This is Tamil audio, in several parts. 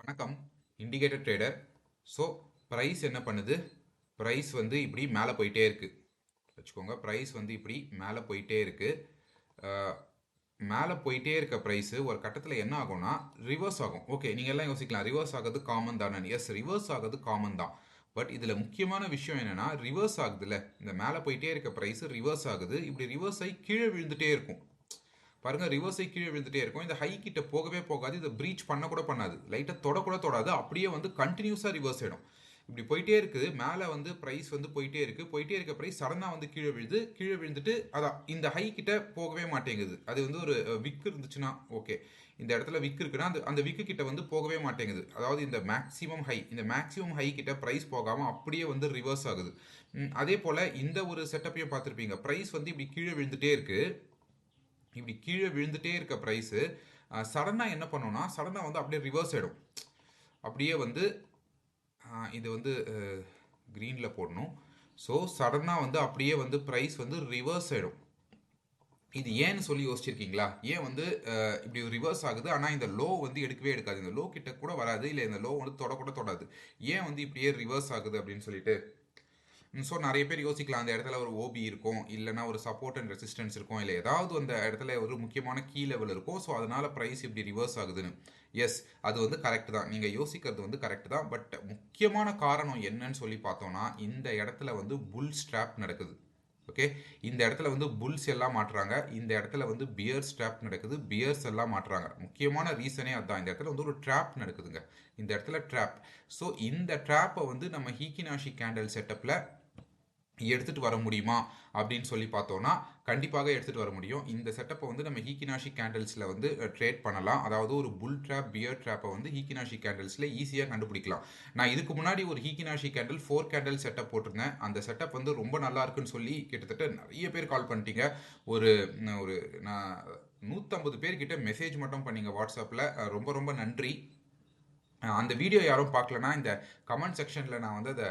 வணக்கம். Indicator trader. ஸோ ப்ரைஸ் என்ன பண்ணுது? ப்ரைஸ் வந்து இப்படி மேலே போயிட்டே இருக்கு வச்சுக்கோங்க. ப்ரைஸ் வந்து இப்படி மேலே போயிட்டே இருக்கு. மேலே போயிட்டே இருக்க ப்ரைஸு ஒரு கட்டத்தில் என்ன ஆகும்னா ரிவர்ஸ் ஆகும். ஓகே, நீங்கள் எல்லாம் யோசிக்கலாம், ரிவர்ஸ் ஆகுது காமன் தானே? எஸ், ரிவர்ஸ் ஆகுது காமன் தான். பட் இதில் முக்கியமான விஷயம் என்னென்னா, ரிவர்ஸ் ஆகுதுல்ல, இந்த மேலே போயிட்டே இருக்க ப்ரைஸு ரிவர்ஸ் ஆகுது. இப்படி ரிவர்ஸ் ஆகி கீழே விழுந்துட்டே இருக்கும். பாருங்க, ரிவர்ஸை கீழே விழுந்துட்டே இருக்கும். இந்த ஹை கிட்ட போகவே போகாது. இதை பிரீச் பண்ண கூட பண்ணாது. லைட்டாக தொடக்கூட தொடாது. அப்படியே வந்து கண்டினியூஸாக ரிவர்ஸ் ஆகிடும். இப்படி போயிட்டே இருக்குது. மேலே வந்து ப்ரைஸ் வந்து போயிட்டே இருக்கு. போயிட்டே இருக்க ப்ரைஸ் சடனாக வந்து கீழே விழுது. கீழே விழுந்துட்டு அதான் இந்த ஹை கிட்ட போகவே மாட்டேங்குது. அது வந்து ஒரு விக் இருந்துச்சுன்னா ஓகே, இந்த இடத்துல விக் இருக்குன்னா அந்த விக்கு கிட்ட வந்து போகவே மாட்டேங்குது. அதாவது இந்த மேக்ஸிமம் ஹை கிட்ட ப்ரைஸ் போகாமல் அப்படியே வந்து ரிவர்ஸ் ஆகுது. அதே போல் இந்த ஒரு செட்டப்பையும் பார்த்துருப்பீங்க. ப்ரைஸ் வந்து இப்படி கீழே விழுந்துட்டே இருக்கு. இப்படி கீழே விழுந்துட்டே இருக்க ப்ரைஸு சடனாக என்ன பண்ணோன்னா, சடனாக வந்து அப்படியே ரிவர்ஸ் ஆகிடும். அப்படியே வந்து இது வந்து க்ரீனில் போடணும். ஸோ சடனாக வந்து அப்படியே வந்து ப்ரைஸ் வந்து ரிவர்ஸ் ஆகிடும். இது ஏன்னு சொல்லி யோசிச்சிருக்கீங்களா? ஏன் வந்து இப்படி ரிவர்ஸ் ஆகுது, ஆனால் இந்த லோ வந்து எடுக்கவே எடுக்காது, இந்த லோ கிட்ட கூட வராது, இல்லை இந்த லோ வந்து தொடக்கூட தொடாது. ஏன் வந்து இப்படியே ரிவர்ஸ் ஆகுது அப்படின்னு சொல்லிட்டு ஸோ நிறைய பேர் யோசிக்கலாம், அந்த இடத்துல ஒரு ஓபி இருக்கும், இல்லைனா ஒரு சப்போர்ட் அண்ட் ரெசிஸ்டன்ஸ் இருக்கும், இல்லை ஏதாவது அந்த இடத்துல ஒரு முக்கியமான கீ லெவல் இருக்கும். ஸோ அதனால ப்ரைஸ் இப்படி ரிவர்ஸ் ஆகுதுன்னு. எஸ், அது வந்து கரெக்ட் தான். நீங்கள் யோசிக்கிறது வந்து கரெக்ட் தான். பட் முக்கியமான காரணம் என்னன்னு சொல்லி பார்த்தோம்னா, இந்த இடத்துல வந்து புல் ஸ்ட்ராப் நடக்குது. ஓகே, இந்த இடத்துல வந்து புல்ஸ் எல்லாம் மாட்டுறாங்க. இந்த இடத்துல வந்து பியர் ஸ்ட்ராப் நடக்குது. பியர்ஸ் எல்லாம் மாட்டுறாங்க. முக்கியமான ரீசனே அதுதான். இந்த இடத்துல வந்து ஒரு ட்ராப் நடக்குதுங்க. இந்த இடத்துல ட்ராப். ஸோ இந்த ட்ராப்பை வந்து நம்ம ஹீக்கினாஷி கேண்டல் செட்டப்பில் எடுத்துகிட்டு வர முடியுமா அப்படின்னு சொல்லி பார்த்தோன்னா, கண்டிப்பாக எடுத்துகிட்டு வர முடியும். இந்த செட்டப்பை வந்து நம்ம ஹீக்கினாஷி கேண்டல்ஸில் வந்து ட்ரேட் பண்ணலாம். அதாவது ஒரு புல் ட்ராப், பியர் ட்ராப்பை வந்து ஹீக்கினாஷி கேண்டல்ஸில் ஈஸியாக கண்டுபிடிக்கலாம். நான் இதுக்கு முன்னாடி ஒரு ஹீக்கினாஷி கேண்டல் 4 கேண்டல் செட்டப் போட்டிருந்தேன். அந்த செட்டப் வந்து ரொம்ப நல்லா இருக்குன்னு சொல்லி கிட்டத்தட்ட நிறைய பேர் கால் பண்ணிட்டீங்க. ஒரு ஒரு நான் 150 பேர்கிட்ட மெசேஜ் மட்டும் பண்ணீங்க வாட்ஸ்அப்பில். ரொம்ப ரொம்ப நன்றி. அந்த வீடியோ யாரும் பார்க்கலனா இந்த கமெண்ட் செக்ஷனில் நான் வந்து அதை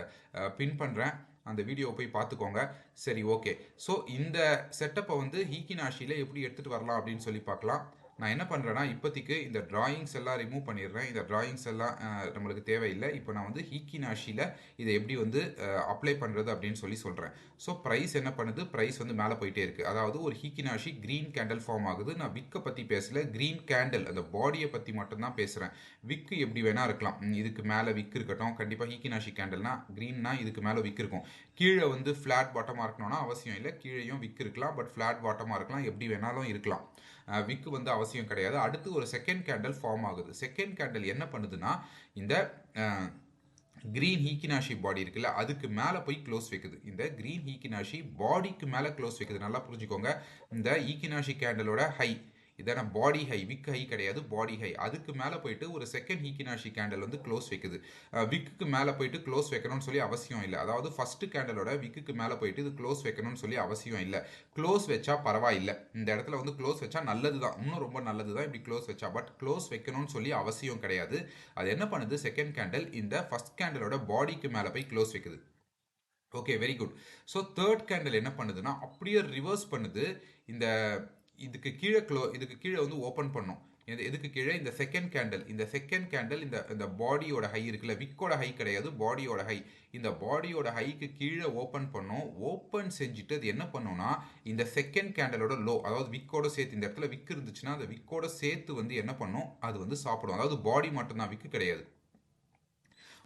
பின் பண்ணுறேன். அந்த வீடியோவை போய் பார்த்துக்கோங்க. சரி, ஓகே. ஸோ இந்த செட்டப்பை வந்து ஹீக்கினாஷியில் எப்படி எடுத்துகிட்டு வரலாம் அப்படின்னு சொல்லி பார்க்கலாம். நான் என்ன பண்ணுறேன்னா, இப்போதைக்கு இந்த டிராயிங்ஸ் எல்லாம் ரிமூவ் பண்ணிடுறேன். இந்த டிராயிங்ஸ் எல்லாம் நம்மளுக்கு தேவையில்லை. இப்போ நான் வந்து ஹீக்கினாஷியில் இதை எப்படி வந்து அப்ளை பண்ணுறது அப்படின்னு சொல்லி சொல்கிறேன். ஸோ ப்ரைஸ் என்ன பண்ணுது? ப்ரைஸ் வந்து மேலே போயிட்டே இருக்குது. அதாவது ஒரு ஹீக்கினாஷி க்ரீன் கேண்டல் ஃபார்ம் ஆகுது. நான் விக்கை பற்றி பேசல, க்ரீன் கேண்டல் அந்த பாடியை பற்றி மட்டும்தான் பேசுகிறேன். விக்கு எப்படி வேணா இருக்கலாம். இதுக்கு மேலே விக் இருக்கட்டும். கண்டிப்பாக ஹீக்கினாஷி கேண்டல்னா க்ரீன்னா இதுக்கு மேலே விக் இருக்கும். கீழே வந்து ஃப்ளாட் பாட்டமாக இருக்கணும்னா அவசியம் இல்லை. கீழேயும் விக் இருக்கலாம், பட் ஃப்ளாட் பாட்டமாக இருக்கலாம். எப்படி வேணாலும் இருக்கலாம். விக்கு வந்து அவசியம் கிடையாது. அடுத்து ஒரு செகண்ட் கேண்டல் ஃபார்ம் ஆகுது. செகண்ட் கேண்டல் என்ன பண்ணுதுன்னா, இந்த கிரீன் ஹீக்கினாஷி பாடி இருக்குல்ல, அதுக்கு மேலே போய் க்ளோஸ் வைக்குது. இந்த கிரீன் ஹீக்கினாஷி பாடிக்கு மேலே க்ளோஸ் வைக்குது. நல்லா புரிஞ்சுக்கோங்க. இந்த ஹீக்கினாஷி கேண்டலோட ஹை இதான பாடி ஹை, விக் ஹை கிடையாது, பாடி ஹை. அதுக்கு மேலே போயிட்டு ஒரு செகண்ட் ஹீக்கினாஷி கேண்டல் வந்து க்ளோஸ் வைக்குது. விக்குக்கு மேலே போயிட்டு க்ளோஸ் வைக்கணும்னு சொல்லி அவசியம் இல்லை. அதாவது ஃபர்ஸ்ட் கேண்டலோட விக்குக்கு மேலே போயிட்டு இது க்ளோஸ் வைக்கணும்னு சொல்லி அவசியம் இல்லை. க்ளோஸ் வச்சா பரவாயில்லை. இந்த இடத்துல வந்து க்ளோஸ் வச்சா நல்லது தான், இன்னும் ரொம்ப நல்லது தான் இப்படி க்ளோஸ் வச்சா. பட் க்ளோஸ் வைக்கணும்னு சொல்லி அவசியம் கிடையாது. அது என்ன பண்ணுது? செகண்ட் கேண்டல் இந்த ஃபர்ஸ்ட் கேண்டலோட பாடிக்கு மேலே போய் க்ளோஸ் வைக்குது. Okay, very good. So third candle என்ன பண்ணுதுன்னா, அப்படியே ரிவர்ஸ் பண்ணுது. இந்த இதுக்கு கீழே வந்து ஓப்பன் பண்ணும். எதுக்கு கீழே? இந்த செகண்ட் கேண்டல் இந்த பாடியோட ஹை இருக்குல்ல, விக்கோட ஹை கிடையாது, பாடியோட ஹை. இந்த பாடியோட ஹைக்கு கீழே ஓப்பன் பண்ணும். ஓப்பன் செஞ்சுட்டு அது என்ன பண்ணும்னா, இந்த செகண்ட் கேண்டலோட லோ, அதாவது விக்கோட சேர்த்து, இந்த இடத்துல விக் இருந்துச்சுன்னா அந்த விக்கோட சேர்த்து வந்து என்ன பண்ணும்? அது வந்து சாப்பிடும். அதாவது பாடி மட்டும்தான், விக்கு கிடையாது.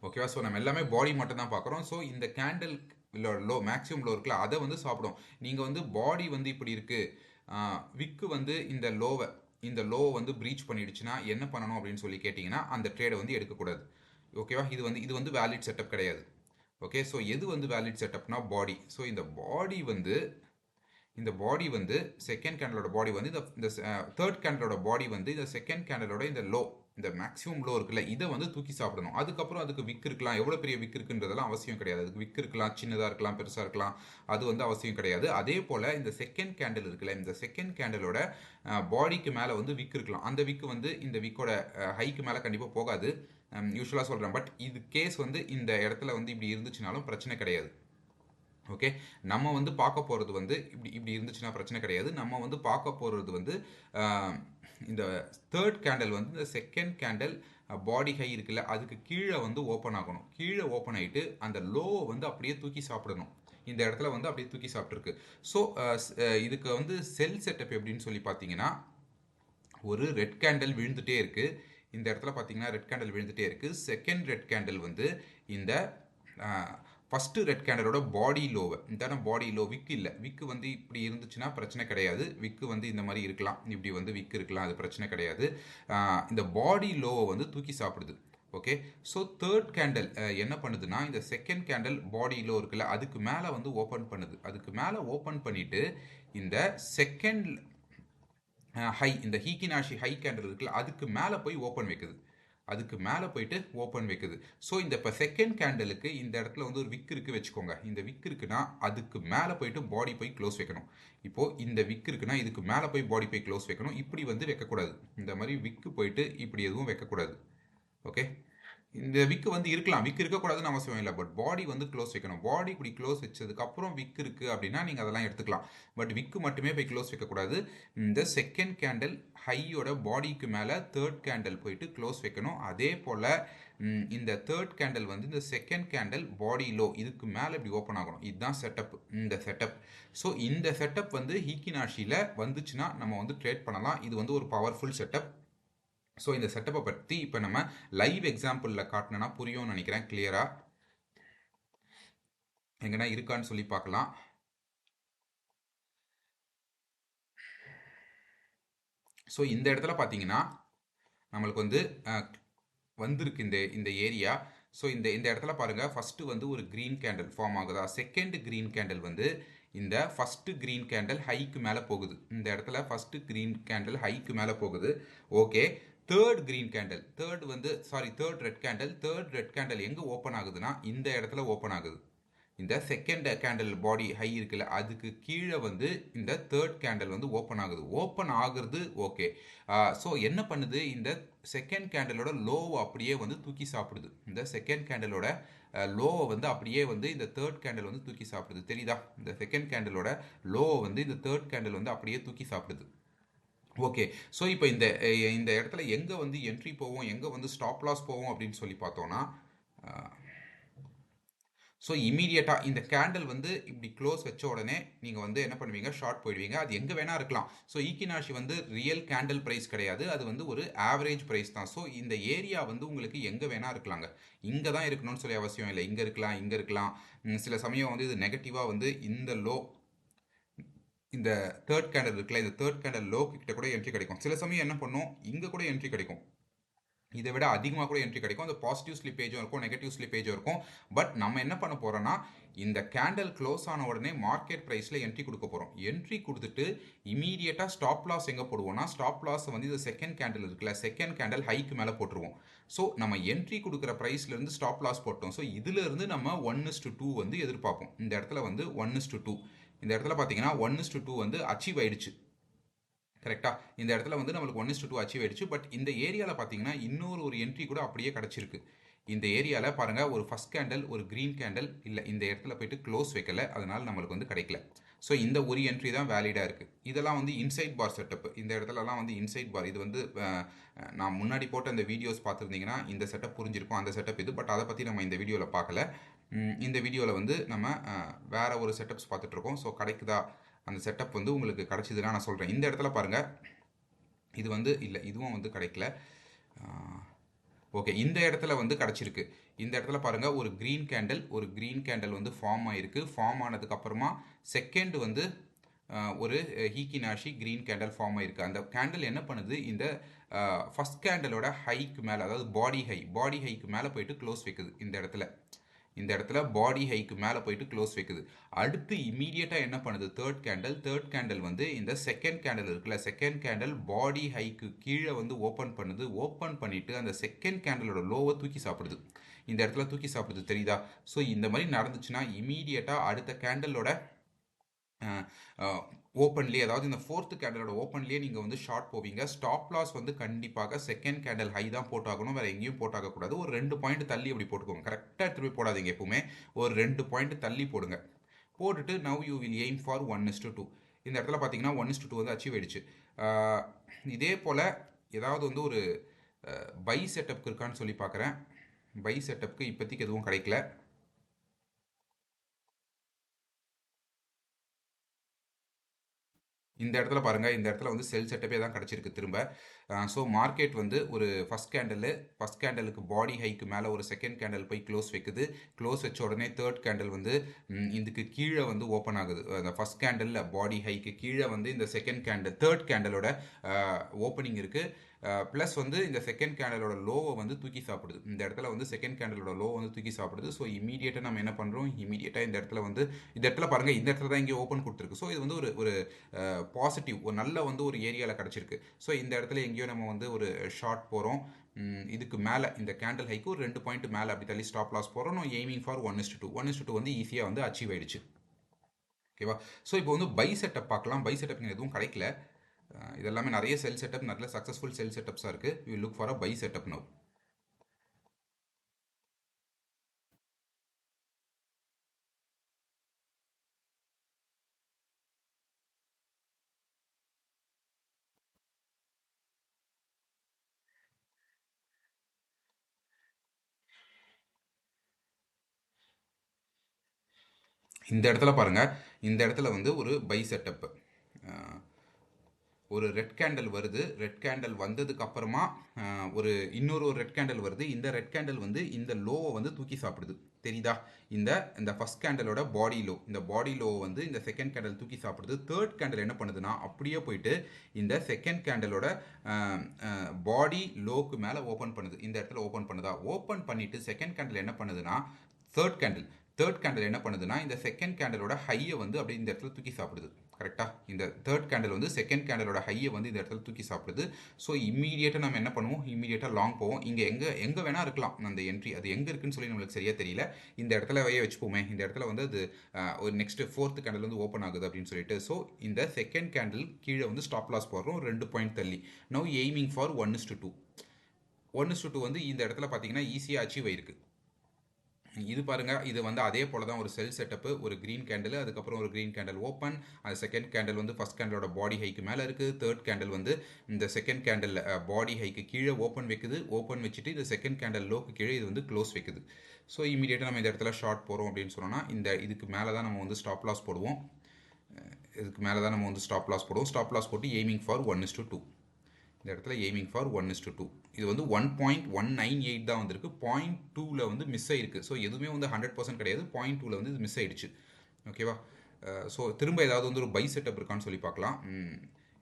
ஓகேவா? ஸோ நம்ம எல்லாமே பாடி மட்டும் தான் பார்க்குறோம். ஸோ இந்த கேண்டில் லோ, மேக்ஸிமம் லோ இருக்குல்ல, அதை வந்து சாப்பிடும். நீங்கள் வந்து பாடி வந்து இப்படி இருக்குது, விக்கு வந்து இந்த லோவை வந்து ப்ரீச் பண்ணிடுச்சுன்னா என்ன பண்ணணும் அப்படின்னு சொல்லி கேட்டிங்கன்னா, அந்த ட்ரேடை வந்து எடுக்கக்கூடாது. ஓகேவா? இது வந்து வேலிட் செட்டப் கிடையாது. ஓகே, ஸோ எது வந்து வேலிட் செட்டப்னா பாடி. ஸோ இந்த பாடி வந்து செகண்ட் கேண்டலோட பாடி வந்து இந்த தேர்ட் கேண்டலோட பாடி வந்து இந்த செகண்ட் கேண்டலோட இந்த லோ, இந்த மேக்ஸிமம் லோ இருக்குல்ல, இதை வந்து தூக்கி சாப்பிடணும். அதுக்கப்புறம் அதுக்கு விக் இருக்கலாம், எவ்வளோ பெரிய விக் இருக்குன்றதெல்லாம் அவசியம் கிடையாது. அதுக்கு விக் இருக்கலாம், சின்னதாக இருக்கலாம், பெருசாக இருக்கலாம், அது வந்து அவசியம் கிடையாது. அதே போல் இந்த செகண்ட் கேண்டல் இருக்குல்ல, இந்த செகண்ட் கேண்டலோட பாடிக்கு மேலே வந்து விக் இருக்கலாம். அந்த விக் வந்து இந்த விக்கோட ஹைக்கு மேலே கண்டிப்பாக போகாது, யூஸ்வலாக சொல்கிறேன். பட் இது கேஸ் வந்து இந்த இடத்துல வந்து இப்படி இருந்துச்சுனாலும் பிரச்சனை கிடையாது. ஓகே, நம்ம வந்து பார்க்க போகிறது வந்து இப்படி இருந்துச்சுன்னா பிரச்சனை கிடையாது. நம்ம வந்து பார்க்க போகிறது வந்து இந்த தேர்ட் கேண்டில் வந்து இந்த செகண்ட் கேண்டில் பாடி ஹை இருக்குல்ல அதுக்கு கீழே வந்து ஓப்பன் ஆகணும். கீழே ஓப்பன் ஆகிட்டு அந்த லோவை வந்து அப்படியே தூக்கி சாப்பிடணும். இந்த இடத்துல வந்து அப்படியே தூக்கி சாப்பிட்ருக்கு. ஸோ இதுக்கு வந்து செல் செட்டப் எப்படின்னு சொல்லி பார்த்தீங்கன்னா, ஒரு ரெட் கேண்டில் விழுந்துட்டே இருக்கு. இந்த இடத்துல பார்த்தீங்கன்னா ரெட் கேண்டில் விழுந்துட்டே இருக்கு. செகண்ட் ரெட் கேண்டில் வந்து இந்த ஃபஸ்ட்டு ரெட் கேண்டலோட பாடி லோவை, இந்த பாடி லோ விக்கு இல்லை, விக்கு வந்து இப்படி இருந்துச்சுன்னா பிரச்சனை கிடையாது. விக்கு வந்து இந்த மாதிரி இருக்கலாம், இப்படி வந்து விக்கு இருக்கலாம், அது பிரச்சனை கிடையாது. இந்த பாடி லோவை வந்து தூக்கி சாப்பிடுது. ஓகே, ஸோ தேர்ட் கேண்டில் என்ன பண்ணுதுன்னா, இந்த செகண்ட் கேண்டில் பாடி லோ இருக்குல்ல அதுக்கு மேலே வந்து ஓப்பன் பண்ணுது. அதுக்கு மேலே ஓப்பன் பண்ணிட்டு இந்த செகண்ட் ஹை, இந்த ஹீக்கினாஷி ஹை கேண்டில் இருக்குல்ல அதுக்கு மேலே போய் ஓப்பன் வைக்குது. அதுக்கு மேலே போயிட்டு ஓப்பன் வைக்குது. ஸோ இந்த இப்போ செகண்ட் கேண்டலுக்கு இந்த இடத்துல வந்து ஒரு விக் இருக்குது வச்சுக்கோங்க. இந்த விக் இருக்குன்னா அதுக்கு மேலே போயிட்டு பாடி போய் க்ளோஸ் வைக்கணும். இப்போது இந்த விக் இருக்குன்னா இதுக்கு மேலே போய் பாடி போய் க்ளோஸ் வைக்கணும். இப்படி வந்து வைக்கக்கூடாது. இந்த மாதிரி விக்கு போயிட்டு இப்படி எதுவும் வைக்கக்கூடாது. ஓகே, இந்த விக்கு வந்து இருக்கலாம், விக்கு இருக்கக்கூடாதுன்னு அவசியம் இல்லை. பட் பாடி வந்து க்ளோஸ் வைக்கணும். பாடி இப்படி க்ளோஸ் வச்சதுக்கப்புறம் விக்கு இருக்குது அப்படின்னா நீங்கள் அதெல்லாம் எடுத்துக்கலாம். பட் விக்கு மட்டுமே போய் க்ளோஸ் வைக்கக்கூடாது. இந்த செகண்ட் கேண்டில் ஹையோட பாடிக்கு மேலே தேர்ட் கேண்டில் போயிட்டு க்ளோஸ் வைக்கணும். அதே போல் இந்த தேர்ட் கேண்டில் வந்து இந்த செகண்ட் கேண்டில் பாடி லோ இதுக்கு மேலே இப்படி ஓப்பன் ஆகணும். இதுதான் செட்டப், இந்த செட்டப். ஸோ இந்த செட்டப் வந்து ஹீக்கினாஷியில் வந்துச்சுன்னா நம்ம வந்து ட்ரேட் பண்ணலாம். இது வந்து ஒரு பவர்ஃபுல் செட்டப். ஸோ இந்த செட்டப்பை பற்றி இப்போ நம்ம லைவ் எக்ஸாம்பிளில் காட்டினா புரியும்னு நினைக்கிறேன். கிளியராக எங்கன்னா இருக்கான்னு சொல்லி பார்க்கலாம். ஸோ இந்த இடத்துல பார்த்தீங்கன்னா நம்மளுக்கு வந்து வந்திருக்கு இந்த ஏரியா. ஸோ இந்த இடத்துல பாருங்கள், ஃபஸ்ட்டு வந்து ஒரு க்ரீன் கேண்டில் ஃபார்ம் ஆகுதா. செகண்ட் க்ரீன் கேண்டில் வந்து இந்த ஃபஸ்ட்டு க்ரீன் கேண்டில் ஹைக்கு மேலே போகுது. இந்த இடத்துல ஃபஸ்ட்டு க்ரீன் கேண்டில் ஹைக்கு மேலே போகுது. Okay, third green candle, third red candle எங்கே ஓப்பன் ஆகுதுன்னா இந்த இடத்துல ஓப்பன் ஆகுது. இந்த செகண்ட் கேண்டில் பாடி ஹை இருக்குல்ல அதுக்கு கீழே வந்து இந்த தேர்ட் கேண்டில் வந்து ஓப்பன் ஆகுது. ஓப்பன் ஆகுறது ஓகே. ஸோ என்ன பண்ணுது, இந்த செகண்ட் கேண்டிலோட லோவை அப்படியே வந்து தூக்கி சாப்பிடுது. இந்த செகண்ட் கேண்டிலோட லோவை வந்து அப்படியே வந்து இந்த தேர்ட் கேண்டில் வந்து தூக்கி சாப்பிடுது. தெரியுதா, இந்த செகண்ட் கேண்டிலோட லோவை வந்து இந்த தேர்ட் கேண்டில் வந்து அப்படியே தூக்கி சாப்பிடுது. ஓகே, ஸோ இப்போ இந்த இடத்துல எங்கே வந்து என்ட்ரி போவோம், எங்கே வந்து ஸ்டாப் லாஸ் போவோம் அப்படின்னு சொல்லி பார்த்தோன்னா, ஸோ இமீடியட்டாக இந்த கேண்டில் வந்து இப்படி க்ளோஸ் வச்ச உடனே நீங்கள் வந்து என்ன பண்ணுவீங்க, ஷார்ட் போயிடுவீங்க. அது எங்கே வேணால் இருக்கலாம். ஸோ ஈக்கினாஷி வந்து ரியல் கேண்டில் ப்ரைஸ் கிடையாது, அது வந்து ஒரு ஆவரேஜ் ப்ரைஸ் தான். ஸோ இந்த ஏரியா வந்து உங்களுக்கு எங்கே வேணால் இருக்கலாங்க. இங்கே தான் இருக்கணும்னு சொல்லி அவசியம் இல்லை. இங்கே இருக்கலாம், இங்கே இருக்கலாம். சில சமயம் வந்து இது நெகட்டிவாக வந்து இந்த லோ, இந்த தேர்ட் கேண்டில் இருக்குல்ல, இந்த தேர்ட் கேண்டில் லோ கிட்ட கூட என்ட்ரி கிடைக்கும். சில சமயம் என்ன பண்ணும், இங்கே கூட என்ட்ரி கிடைக்கும். இதை விட அதிகமாக கூட என்ட்ரி கிடைக்கும். அந்த பாசிட்டிவ் ஸ்லிப்பேஜும் இருக்கும், நெகட்டிவ் ஸ்லிப்பேஜும் இருக்கும். பட் நம்ம என்ன பண்ண போகிறோம்னா, இந்த கேண்டில் க்ளோஸ் ஆன உடனே மார்க்கெட் ப்ரைஸில் என்ட்ரி கொடுக்க போகிறோம். என்ட்ரி கொடுத்துட்டு இமீடியட்டாக ஸ்டாப் லாஸ் எங்கே போடுவோம்னா, ஸ்டாப் லாஸ் வந்து இந்த செகண்ட் கேண்டில் இருக்குல்ல, செகண்ட் கேண்டில் ஹைக்கு மேலே போட்டுருவோம். ஸோ நம்ம என்ட்ரி கொடுக்குற ப்ரைஸ்லேருந்து ஸ்டாப் லாஸ் போட்டோம். ஸோ இதிலிருந்து நம்ம 1:2 வந்து எதிர்பார்ப்போம். இந்த இடத்துல வந்து 1:2, இந்த இடத்துல பார்த்தீங்கன்னா 1:2 வந்து அச்சீவ் ஆயிடுச்சு. கரெக்டாக இந்த இடத்துல வந்து நம்மளுக்கு 1:2 அச்சீவ் ஆயிடுச்சு. பட் இந்த ஏரியாவில் பார்த்தீங்கன்னா இன்னொரு என்ட்ரி கூட அப்படியே கிடச்சிருக்கு. இந்த ஏரியாவில் பாருங்கள், ஒரு ஃபஸ்ட் கேண்டில், ஒரு க்ரீன் கேண்டில் இல்லை, இந்த இடத்துல போயிட்டு க்ளோஸ் வைக்கல, அதனால் நம்மளுக்கு வந்து கிடைக்கல. ஸோ இந்த ஒரு என்ட்ரி தான் வேலிடாக இருக்குது. இதெல்லாம் வந்து இன்சைட் பார் செட்டப். இந்த இடத்துலலாம் வந்து இன்சைட் பார். இது வந்து நான் முன்னாடி போட்ட அந்த வீடியோஸ் பார்த்துருந்தீங்கன்னா இந்த செட்டப் புரிஞ்சிருக்கும். அந்த செட்டப் இது. பட் அதை பற்றி நம்ம இந்த வீடியோவில் பார்க்கல. இந்த வீடியோவில் வந்து நம்ம வேறு ஒரு செட்டப்ஸ் பார்த்துட்ருக்கோம். ஸோ கிடைக்குதா அந்த செட்டப் வந்து உங்களுக்கு கிடச்சிதுன்னா நான் சொல்கிறேன். இந்த இடத்துல பாருங்கள், இது வந்து இல்லை, இதுவும் வந்து கிடைக்கல. ஓகே, இந்த இடத்துல வந்து கிடச்சிருக்கு. இந்த இடத்துல பாருங்கள், ஒரு க்ரீன் கேண்டில் வந்து ஃபார்ம் ஆகிருக்கு. ஃபார்ம் ஆனதுக்கப்புறமா செகண்ட் வந்து ஒரு ஹீக்கினாஷி க்ரீன் கேண்டில் ஃபார்ம் ஆகிருக்கு. அந்த கேண்டில் என்ன பண்ணுது, இந்த ஃபஸ்ட் கேண்டிலோட ஹைக்கு மேலே, அதாவது பாடி ஹைக்கு மேலே போயிட்டு க்ளோஸ் வைக்குது. இந்த இடத்துல பாடி ஹைக்கு மேலே போயிட்டு க்ளோஸ் வைக்குது. அடுத்து இமீடியட்டாக என்ன பண்ணுது, தேர்ட் கேண்டில் வந்து இந்த செகண்ட் கேண்டில் இருக்குல்ல, செகண்ட் கேண்டில் பாடி ஹைக்கு கீழே வந்து ஓப்பன் பண்ணுது. ஓப்பன் பண்ணிவிட்டு அந்த செகண்ட் கேண்டிலோட லோவை தூக்கி சாப்பிடுது. இந்த இடத்துல தூக்கி சாப்பிடுது, தெரியுதா. ஸோ இந்த மாதிரி நடந்துச்சுன்னா இமீடியட்டாக அடுத்த கேண்டிலோட ஓப்பன்லேயே, அதாவது இந்த ஃபோர்த் கேண்டலோட ஓப்பன்லேயே நீங்கள் வந்து ஷார்ட் போவீங்க. ஸ்டாப் லாஸ் வந்து கண்டிப்பாக செகண்ட் கேண்டில் ஹை தான் போட்டாகணும், வேறு எங்கேயும் போட்டாகக்கூடாது. ஒரு 2 பாயிண்ட் தள்ளி அப்படி போட்டுக்கோங்க. கரெக்டாக திருப்பி போடாதீங்க. எப்பவுமே ஒரு 2 பாயிண்ட் தள்ளி போடுங்க. போட்டுட்டு now you will aim for 1:2. இந்த இடத்துல பார்த்தீங்கன்னா 1:2 வந்து அச்சீவ் ஆயிடுச்சு. இதே போல் ஏதாவது வந்து ஒரு பை செட்டப்க்கு இருக்கான்னு சொல்லி பார்க்குறேன். பை செட்டப்க்கு இப்போதைக்கு எதுவும் கிடைக்கல. இந்த இடத்துல பாருங்கள், இந்த இடத்துல வந்து செல் செட்டப்பே தான் கிடச்சிருக்கு திரும்ப. ஸோ மார்க்கெட் வந்து ஒரு ஃபஸ்ட் கேண்டலுக்கு பாடி ஹைக்கு மேலே ஒரு செகண்ட் கேண்டல் போய் க்ளோஸ் வைக்குது. க்ளோஸ் வச்ச உடனே தேர்ட் கேண்டல் வந்து இதுக்கு கீழே வந்து ஓப்பன் ஆகுது. அந்த ஃபஸ்ட் கேண்டலில் பாடி ஹைக்கு கீழே வந்து இந்த செகண்ட் கேண்டல் தேர்ட் கேண்டலோட ஓப்பனிங் இருக்குது. ப்ளஸ் வந்து இந்த செகண்ட் கேண்டலோட லோவை வந்து தூக்கி சாப்பிடுது. இந்த இடத்துல வந்து செகண்ட் கேண்டலோட லோ வந்து தூக்கி சாப்பிடுது. ஸோ இமீடியட்டாக நம்ம என்ன பண்ணுறோம், இமீடியட்டாக இந்த இடத்துல பாருங்கள், இந்த இடத்துல தான் இங்கே ஓப்பன் கொடுத்துருக்கு. ஸோ இது வந்து ஒரு பாசிட்டிவ், ஒரு நல்ல வந்து ஒரு ஏரியாவில் கிடச்சிருக்கு. ஸோ இந்த இடத்துல எங்கேயோ நம்ம வந்து ஒரு ஷார்ட் போகிறோம். இதுக்கு மேலே இந்த கேண்டல் ஹைக்கு ஒரு 2 பாயிண்ட் மேலே அப்படி தள்ளி ஸ்டாப் லாஸ் போகிறோம். நான் எய்மிங் ஃபார் 1:2 வந்து ஈஸியாக வந்து அச்சீவ் ஆயிடுச்சு. ஓகேவா? ஸோ இப்போ வந்து பை செட்டப் பார்க்கலாம். பை செட்டப் எதுவும் கிடைக்கல. இதெல்லாமே நிறைய செல் செட்டப், நல்ல சக்ஸஸ்ஃபுல் செல் செட்டப்ஸாக இருக்குது. We look for a buy setup now. இந்த இடத்துல பாருங்கள், இந்த இடத்துல வந்து ஒரு பை செட்டப், ஒரு ரெட் கேண்டல் வருது. ரெட் கேண்டல் வந்ததுக்கு அப்புறமா இன்னொரு ரெட் கேண்டல் வருது. இந்த ரெட் கேண்டல் வந்து இந்த லோவை வந்து தூக்கி சாப்பிடுது. தெரியுதா? இந்த ஃபர்ஸ்ட் கேண்டலோட பாடி லோ, இந்த பாடி லோ வந்து இந்த செகண்ட் கேண்டல் தூக்கி சாப்பிடுது. தேர்ட் கேண்டல் என்ன பண்ணுதுன்னா அப்படியே போயிட்டு இந்த செகண்ட் கேண்டலோட பாடி லோக்கு மேலே ஓப்பன் பண்ணுது. இந்த இடத்துல ஓப்பன் பண்ணுதா? ஓப்பன் பண்ணிட்டு செகண்ட் கேண்டல் என்ன பண்ணுதுன்னா தேர்ட் கேண்டல் என்ன பண்ணுதுன்னா இந்த செகண்ட் கேண்டலோட ஹையை வந்து அப்படியே இந்த இடத்துல தூக்கி சாப்பிடுது. கரெக்டாக? இந்த தேர்ட் கேண்டல் வந்து செகண்ட் கேண்டலோட ஹையை வந்து இந்த இடத்துல தூக்கி சாப்பிடுது. ஸோ இம்மீடியட்டாக நம்ம என்ன பண்ணுவோம், இம்மீடியட்டாக லாங் போவோம். இங்கே எங்கே வேணால் இருக்கலாம் அந்த என்ட்ரி, அது எங்கே இருக்குன்னு சொல்லி நம்மளுக்கு சரியாக தெரியல. இந்த இடத்துல வச்சுப்போமே, இந்த இடத்துல வந்து அது ஒரு நெக்ஸ்ட் ஃபோர்த் கேண்டல் வந்து ஓப்பன் ஆகுது அப்படின்னு சொல்லிட்டு. ஸோ இந்த செகண்ட் கேண்டல் கீழே வந்து ஸ்டாப் லாஸ் போடுறோம் 2 பாயிண்ட் தள்ளி. Now aiming for 1:2. 1:2 வந்து இந்த இடத்துல பார்த்தீங்கன்னா ஈஸியாக அச்சீவ் ஆயிருக்கு. இது பாருங்கள், இது வந்து அதே போல் தான் ஒரு செல் செட்டப்பு. ஒரு க்ரீன் கேண்டில், அதுக்கப்புறம் ஒரு க்ரீன் கேண்டில் ஓப்பன். அது செகண்ட் கேண்டில் வந்து ஃபஸ்ட் கேண்டலோட பாடி ஹைக்கு மேலே இருக்குது. தேர்ட் கேண்டில் வந்து இந்த செகண்ட் கேண்டில் பாடி ஹைக்கு கீழே ஓப்பன் வைக்குது. ஓப்பன் வச்சுட்டு இந்த செகண்ட் கேண்டில் லோக்கு கீழே இது வந்து க்ளோஸ் வைக்குது. ஸோ இமீடியட்டாக நம்ம இந்த இடத்துல ஷார்ட் போகிறோம் அப்படின்னு சொன்னோன்னா இதுக்கு மேலே தான் நம்ம வந்து ஸ்டாப் லாஸ் போடுவோம். ஸ்டாப் லாஸ் போட்டு எய்மிங் ஃபார் 1:2. இந்த இடத்துல எய்மிங் ஃபார் 1:2. இது வந்து 1.198 தான் வந்திருக்கு. 0.2ல் வந்து மிஸ் ஆயிருக்கு. ஸோ எதுவுமே வந்து 100% கிடையாது. 0.2ல் வந்து இது மிஸ் ஆயிடுச்சு. ஓகேவா? ஸோ திரும்ப ஏதாவது வந்து ஒரு பை செட்டப் இருக்கான்னு சொல்லி பார்க்கலாம்.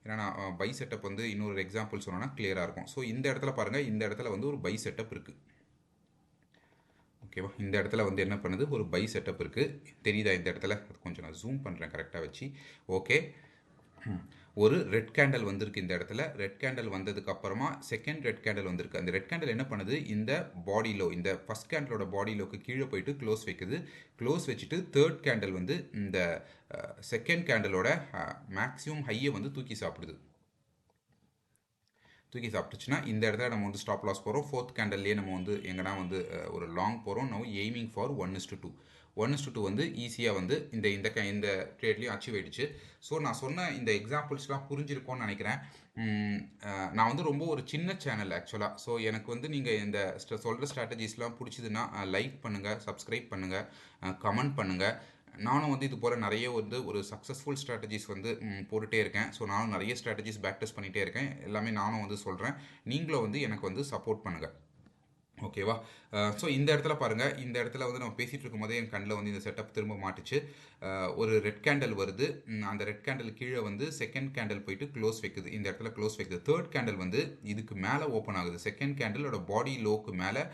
ஏன்னா நான் பை செட்டப் வந்து இன்னொரு எக்ஸாம்பிள் சொன்னோன்னா கிளியராக இருக்கும். ஸோ இந்த இடத்துல பாருங்கள், இந்த இடத்துல வந்து ஒரு பை செட்டப் இருக்குது. ஓகேவா? இந்த இடத்துல வந்து என்ன பண்ணுது, ஒரு பை செட்டப் இருக்குது. தெரியுதா இந்த இடத்துல? அது கொஞ்சம் நான் ஜூம் பண்ணுறேன் கரெக்டாக வச்சு. ஓகே, ஒரு ரெட் கேண்டல் வந்திருக்கு இந்த இடத்துல. ரெட் கேண்டல் வந்ததுக்கு அப்புறமா செகண்ட் ரெட் கேண்டல் வந்திருக்கு. அந்த ரெட் கேண்டல் என்ன பண்ணுது, இந்த பாடி லோ, இந்த ஃபர்ஸ்ட் கேண்டலோட பாடி லோக்கு கீழே போயிட்டு க்ளோஸ் வைக்குது. க்ளோஸ் வச்சுட்டு தேர்ட் கேண்டல் வந்து இந்த செகண்ட் கேண்டலோட மேக்ஸிமம் ஹையை வந்து தூக்கி சாப்பிடுது. தூக்கி சாப்பிட்டுச்சுன்னா இந்த இடத்துல நம்ம வந்து ஸ்டாப் லாஸ் போகிறோம். ஃபோர்த் கேண்டல்லையே நம்ம வந்து எங்கன்னா வந்து ஒரு லாங் போகிறோம். No aiming for 1:2. 1:2 வந்து ஈஸியாக வந்து இந்த ட்ரேட்லேயும் அச்சீவ் ஆயிடுச்சு. ஸோ நான் சொன்ன இந்த எக்ஸாம்பிள்ஸ்லாம் புரிஞ்சிருக்கோன்னு நினைக்கிறேன். நான் வந்து ரொம்ப ஒரு சின்ன சேனல் ஆக்சுவலாக. ஸோ எனக்கு வந்து நீங்கள் இந்த சொல்கிற ஸ்ட்ராட்டஜிஸ்லாம் பிடிச்சதுன்னா லைக் பண்ணுங்கள், சப்ஸ்கிரைப் பண்ணுங்கள், கமெண்ட் பண்ணுங்கள். நானும் வந்து இது போல் நிறைய வந்து ஒரு சக்ஸஸ்ஃபுல் ஸ்ட்ராட்டஜிஸ் வந்து போட்டுகிட்டே இருக்கேன். ஸோ நானும் நிறைய ஸ்ட்ராட்டஜிஸ் பேக் டெஸ்ட் பண்ணிகிட்டே இருக்கேன். எல்லாமே நானும் வந்து சொல்கிறேன். நீங்களும் வந்து எனக்கு வந்து சப்போர்ட் பண்ணுங்கள். ஓகேவா? ஸோ இந்த இடத்துல பாருங்கள், இந்த இடத்துல வந்து நம்ம பேசிகிட்டு இருக்கும்போதே என் கண்ணில் வந்து இந்த செட்டப் திரும்ப மாட்டுச்சு. ஒரு ரெட் கேண்டல் வருது. அந்த ரெட் கேண்டல் கீழே வந்து செகண்ட் கேண்டல் போயிட்டு க்ளோஸ் வைக்குது. இந்த இடத்துல க்ளோஸ் வைக்குது. தேர்ட் கேண்டல் வந்து இதுக்கு மேலே ஓப்பன் ஆகுது. செகண்ட் கேண்டலோட பாடி லோக்கு மேலே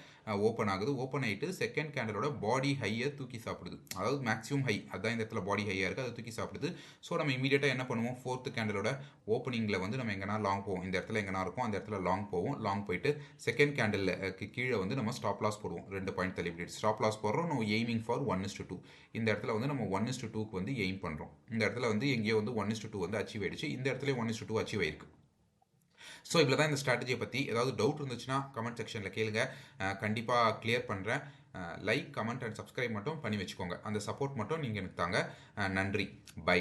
ஓப்பன் ஆகுது. ஓப்பன் ஆகிட்டு செகண்ட் கேண்டலோட பாடி ஹையை தூக்கி சாப்பிடுது. அதாவது மேக்ஸிமம் ஹை, அதுதான் இந்த இடத்துல பாடி ஹையாக இருக்குது, அதை தூக்கி சாப்பிடுது. ஸோ நம்ம இமீடியட்டாக என்ன பண்ணுவோம், ஃபோர்த்து கேண்டலோட ஓப்பனிங்கில் வந்து நம்ம எங்கன்னா லாங் போவோம். இந்த இடத்துல எங்கன்னா இருக்கும், அந்த இடத்துல லாங் போவோம். லாங் போயிட்டு செகண்ட் கேண்டலுக்கு கீழே வந்து நம்ம ஸ்டாப் லாஸ் போடுவோம். 2 பாயிண்ட் தள்ளி இப்படி ஸ்டாப் லாஸ் போடுறோம். நம்ம எய்மிங் ஃபார் 1:2. இந்த இடத்துல வந்து நம்ம 1:2க்கு வந்து எய்ம் பண்ணுறோம். இந்த இடத்துல வந்து எங்கேயோ வந்து 1:2 வந்து அச்சீவ் ஆயிடுச்சு. இந்த இடத்துல 1:2 அச்சீவ் ஆயிருக்கு. ஸோ இவ்வளோ தான் இந்த ஸ்ட்ராட்டஜியை பற்றி. ஏதாவது டவுட் இருந்துச்சுன்னா கமெண்ட் செக்ஷனில் கேளுங்க, கண்டிப்பாக கிளியர் பண்ணுறேன். லைக், கமெண்ட் அண்ட் சப்ஸ்கிரைப் மட்டும் பண்ணி வச்சுக்கோங்க. அந்த சப்போர்ட் மட்டும் நீங்கள் எனக்கு தாங்க. நன்றி. பை.